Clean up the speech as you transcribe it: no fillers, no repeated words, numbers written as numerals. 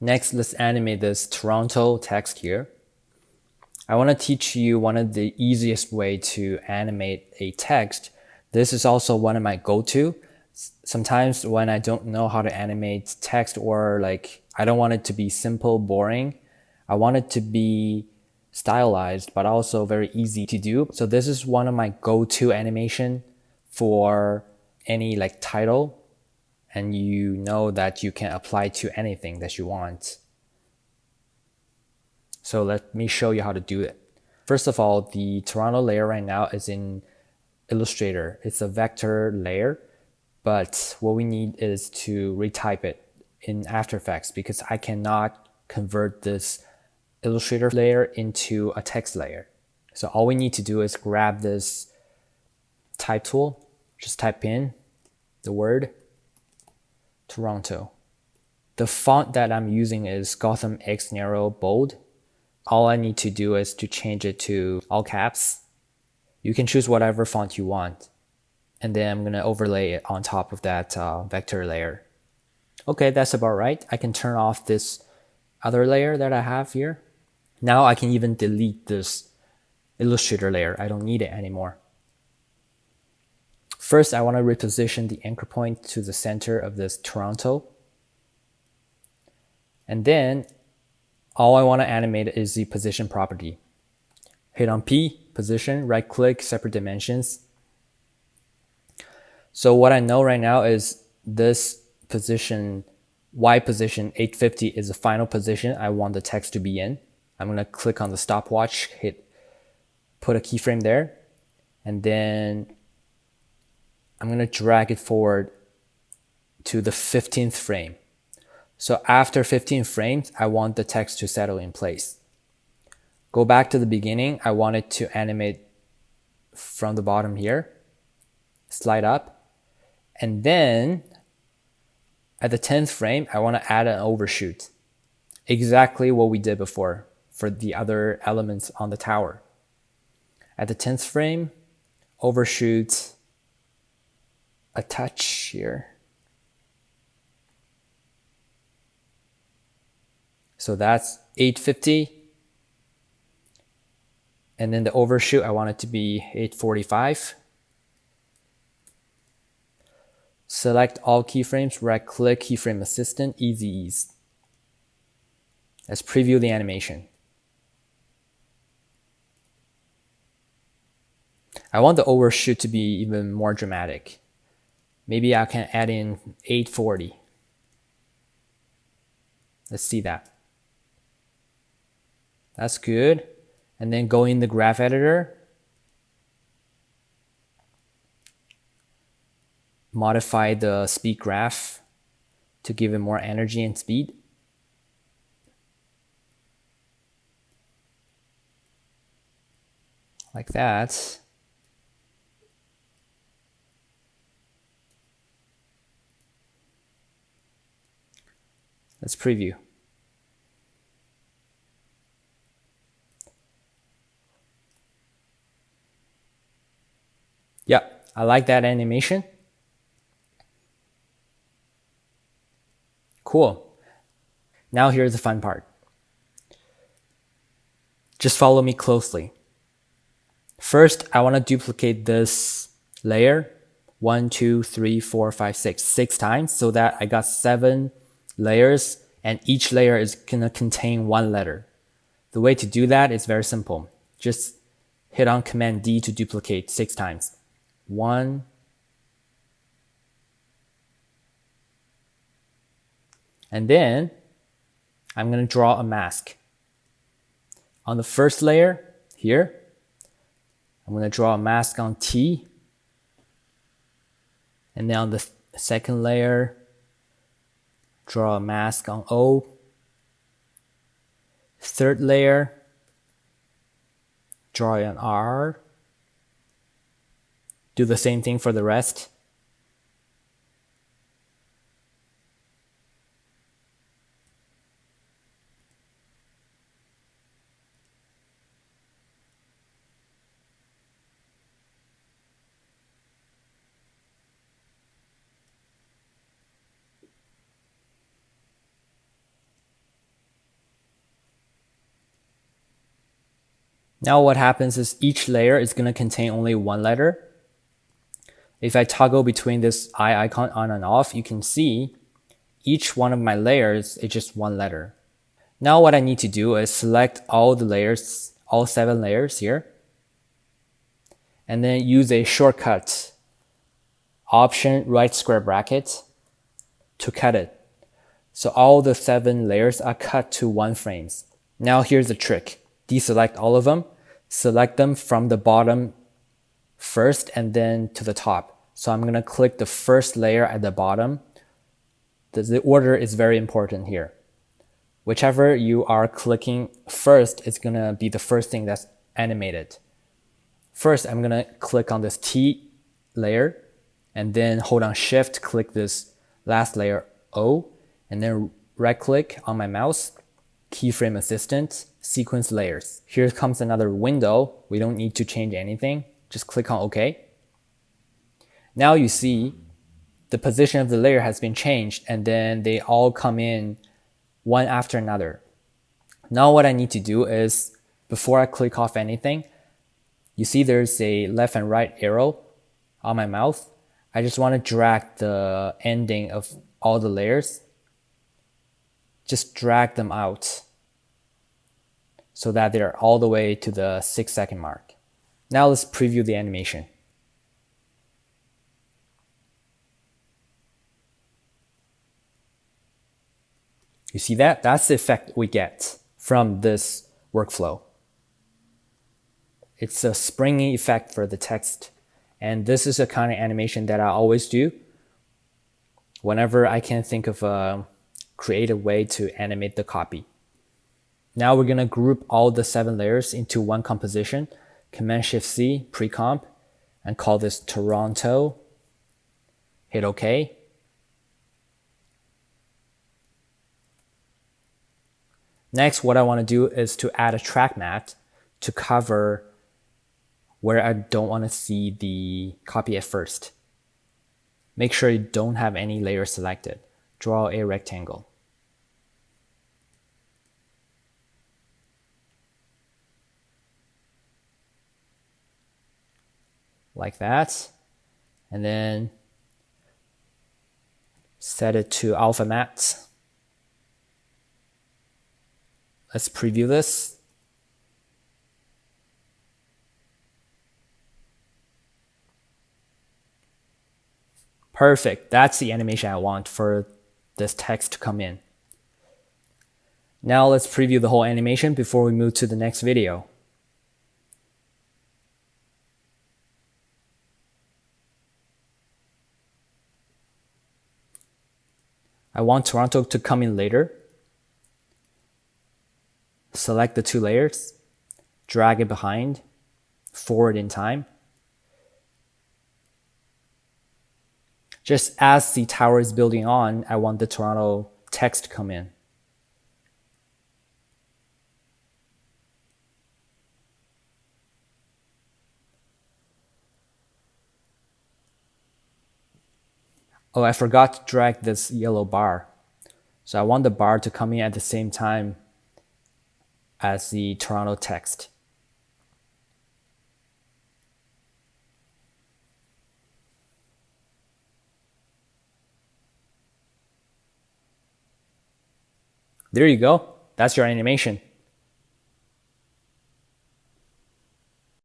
Next, let's animate this Toronto text here. I want to teach you one of the easiest way to animate a text. This is also one of my go-to. Sometimes when I don't know how to animate text, or like I don't want it to be simple, boring, I want it to be stylized, but also very easy to do. So this is one of my go-to animation for any like title, and you know that you can apply to anything that you want. So let me show you how to do it. First of all, the Toronto layer right now is in Illustrator. It's a vector layer, but what we need is to retype it in After Effects because I cannot convert this Illustrator layer into a text layer. So all we need to do is grab this type tool, just type in the word Toronto. The font that I'm using is Gotham X Narrow Bold. All I need to do is to change it to all caps. You can choose whatever font you want. And then I'm going to overlay it on top of that vector layer. Okay, that's about right. I can turn off this other layer that I have here. Now I can even delete this Illustrator layer. I don't need it anymore. First, I want to reposition the anchor point to the center of this Toronto. And then all I want to animate is the position property. Hit on P, position, right click, separate dimensions. So what I know right now is this position, Y position 850 is the final position I want the text to be in. I'm going to click on the stopwatch, put a keyframe there, and then I'm going to drag it forward to the 15th frame. So after 15 frames, I want the text to settle in place. Go back to the beginning. I want it to animate from the bottom here, slide up, and then at the 10th frame, I want to add an overshoot. Exactly what we did before for the other elements on the tower. At the 10th frame, overshoot a touch here. So that's 850. And then the overshoot, I want it to be 845. Select all keyframes, right click, keyframe assistant, easy ease. Let's preview the animation. I want the overshoot to be even more dramatic. Maybe I can add in 840. Let's see that. That's good. And then go in the graph editor. Modify the speed graph to give it more energy and speed. Like that. Let's preview. Yeah, I like that animation. Cool. Now here's the fun part. Just follow me closely. First, I want to duplicate this layer 1, 2, 3, 4, 5, 6, 6 times so that I got 7 layers and each layer is going to contain 1 letter. The way to do that is very simple. Just hit on Command D to duplicate 6 times. 1, and then I'm going to draw a mask. On the first layer here, I'm going to draw a mask on T. And then on the second layer, draw a mask on O. Third layer, draw an R. Do the same thing for the rest. Now what happens is each layer is going to contain only one letter. If I toggle between this eye icon on and off, you can see each one of my layers is just one letter. Now what I need to do is select all the layers, all 7 layers here, and then use a shortcut, Option right square bracket, to cut it. So all the 7 layers are cut to 1 frames. Now here's the trick. Deselect all of them, select them from the bottom first and then to the top. So I'm going to click the first layer at the bottom. The order is very important here. Whichever you are clicking first is going to be the first thing that's animated. First, I'm going to click on this T layer and then hold on Shift, click this last layer O, and then right click on my mouse, keyframe assistant, sequence layers. Here comes another window. We don't need to change anything. Just click on OK. Now you see the position of the layer has been changed and then they all come in one after another. Now what I need to do is, before I click off anything, you see there's a left and right arrow on my mouse. I just want to drag the ending of all the layers. Just drag them out so that they're all the way to the 6-second mark. Now let's preview the animation. You see that? That's the effect we get from this workflow. It's a springy effect for the text. And this is a kind of animation that I always do whenever I can think of a creative way to animate the copy. Now we're going to group all the 7 layers into one composition. Command-Shift-C, pre-comp, and call this Toronto. Hit OK. Next, what I want to do is to add a track matte to cover where I don't want to see the copy at first. Make sure you don't have any layers selected. Draw a rectangle. Like that. And then set it to alpha matte. Let's preview this. Perfect. That's the animation I want for this text to come in. Now let's preview the whole animation before we move to the next video. I want Toronto to come in later. Select the 2 layers, drag it behind, forward in time. Just as the tower is building on, I want the Toronto text to come in. Oh, I forgot to drag this yellow bar. So I want the bar to come in at the same time as the Toronto text. There you go. That's your animation.